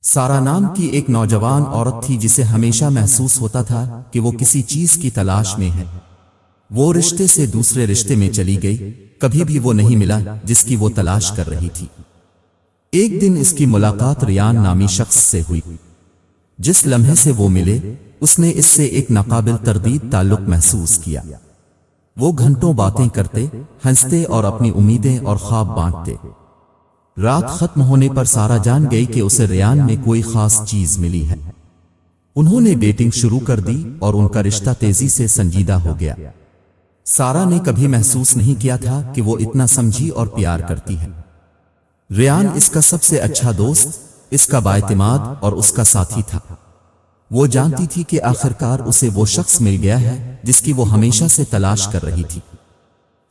سارا نام کی ایک نوجوان عورت تھی جسے ہمیشہ محسوس ہوتا تھا کہ وہ کسی چیز کی تلاش میں ہے۔ وہ رشتے سے دوسرے رشتے میں چلی گئی، کبھی بھی وہ نہیں ملا جس کی وہ تلاش کر رہی تھی۔ ایک دن اس کی ملاقات ریان نامی شخص سے ہوئی۔ جس لمحے سے وہ ملے اس نے اس سے ایک ناقابل تردید تعلق محسوس کیا۔ وہ گھنٹوں باتیں کرتے، ہنستے اور اپنی امیدیں اور خواب بانٹتے۔ رات ختم ہونے پر سارا جان گئی کہ اسے ریان میں کوئی خاص چیز ملی ہے۔ انہوں نے ڈیٹنگ شروع کر دی اور ان کا رشتہ تیزی سے سنجیدہ ہو گیا۔ سارا نے کبھی محسوس نہیں کیا تھا کہ وہ اتنا سمجھی اور پیار کرتی ہے۔ ریان اس کا سب سے اچھا دوست، اس کا بااعتماد اور اس کا ساتھی تھا۔ وہ جانتی تھی کہ آخرکار اسے وہ شخص مل گیا ہے جس کی وہ ہمیشہ سے تلاش کر رہی تھی۔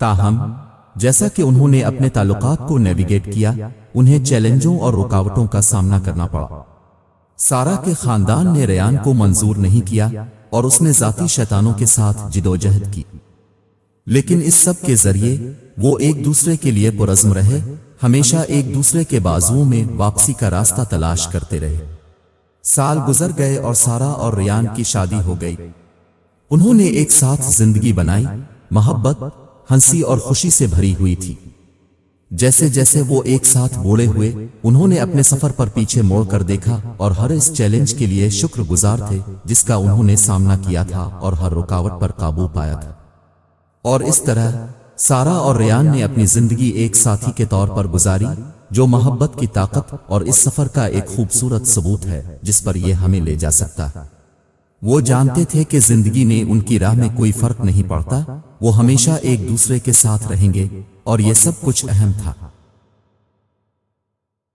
تاہم جیسا کہ انہوں نے اپنے تعلقات کو نیویگیٹ کیا، انہیں چیلنجوں اور رکاوٹوں کا سامنا کرنا پڑا۔ سارا کے خاندان نے ریان کو منظور نہیں کیا اور اس نے ذاتی شیطانوں کے ساتھ جدوجہد کی، لیکن اس سب کے ذریعے وہ ایک دوسرے کے لیے پرعزم رہے، ہمیشہ ایک دوسرے کے بازوؤں میں واپسی کا راستہ تلاش کرتے رہے۔ سال گزر گئے اور سارا اور ریان کی شادی ہو گئی۔ انہوں نے ایک ساتھ زندگی بنائی، محبت، ہنسی اور خوشی سے بھری ہوئی تھی۔ جیسے جیسے وہ ایک ساتھ بوڑھے ہوئے، انہوں نے اپنے سفر پر پیچھے موڑ کر دیکھا اور ہر اس چیلنج کے لیے شکر گزار تھے جس کا انہوں نے سامنا کیا تھا اور ہر رکاوٹ پر قابو پایا تھا۔ اور اس طرح سارا اور ریان نے اپنی زندگی ایک ساتھی کے طور پر گزاری، جو محبت کی طاقت اور اس سفر کا ایک خوبصورت ثبوت ہے جس پر یہ ہمیں لے جا سکتا ہے۔ وہ جانتے تھے کہ زندگی میں ان کی راہ میں کوئی فرق نہیں پڑتا، وہ ہمیشہ ایک دوسرے کے ساتھ رہیں گے، اور یہ سب کچھ اہم تھا۔